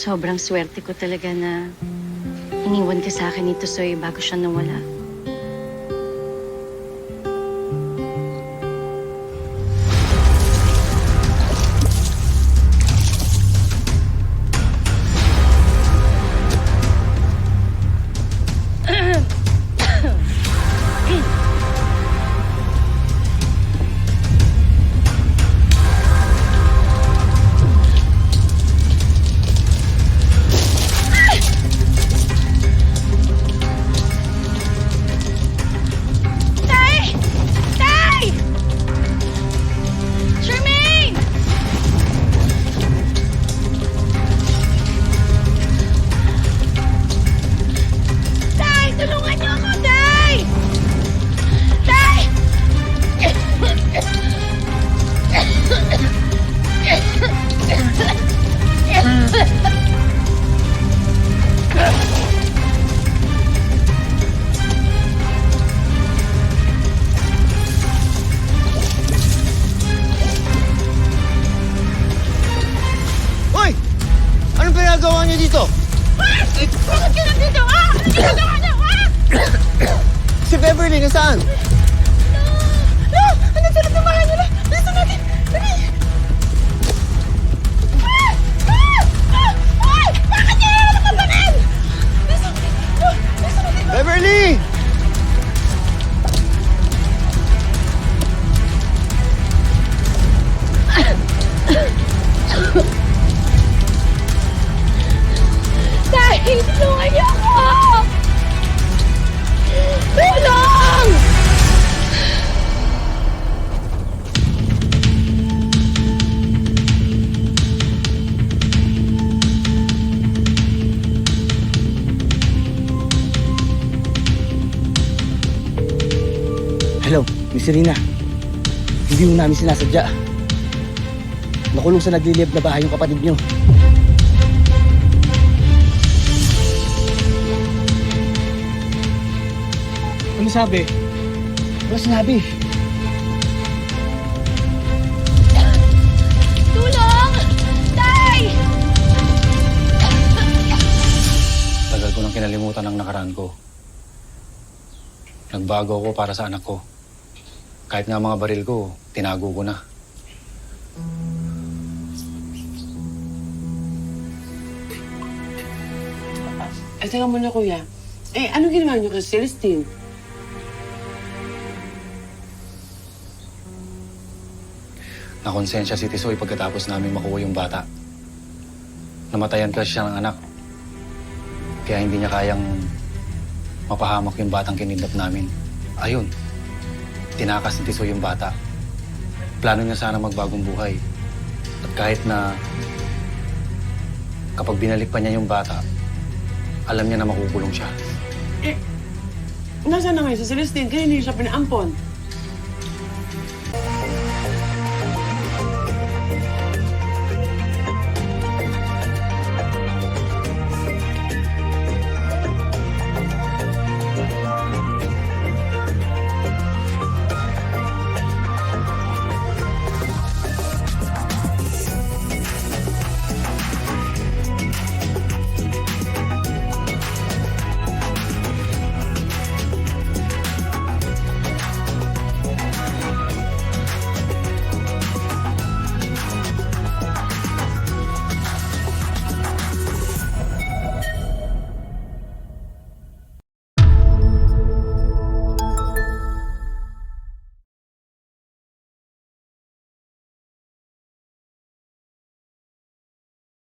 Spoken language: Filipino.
Sobrang swerte ko talaga na iniwan ka sa akin ni Tusoy bago siya nawala. Ginagawa niyo dito? Bakit ka nandito? Ano ginagawa niyo? Si Beverly, nasaan? No! Ano sila tumahan nila? Bilisan natin! Dali! Bakit niya yun ang kapanin? Bilisan natin! Beverly! Tay! Tulungan niyo ako! Tulong! Hello, Miss Irina. Hindi mo namin sinasadya. Nakulong sa naglilib na bahay yung kapatid niyo. Ano sabi? Wala sinabi. Tulong! Tay! Tagal ko nang kinalimutan ang nakaraan ko. Nagbago ako para sa anak ko. Kahit nga mga baril ko, tinago ko na. Teka muna, kuya. Anong ginawa niyo kay Celestine? Nakonsensya si Tisoy pagkatapos namin makuha yung bata. Namatayan kasi siya ng anak. Kaya hindi niya kayang mapahamak yung batang kinidnap namin. Ayun, tinakas ni Tisoy yung bata. Plano niya sana magbagong buhay. At kahit na kapag binalik pa niya yung bata, alam niya na makukulong siya. Nasaan na ngayon si Celestine? Kaya hindi siya pinaampon.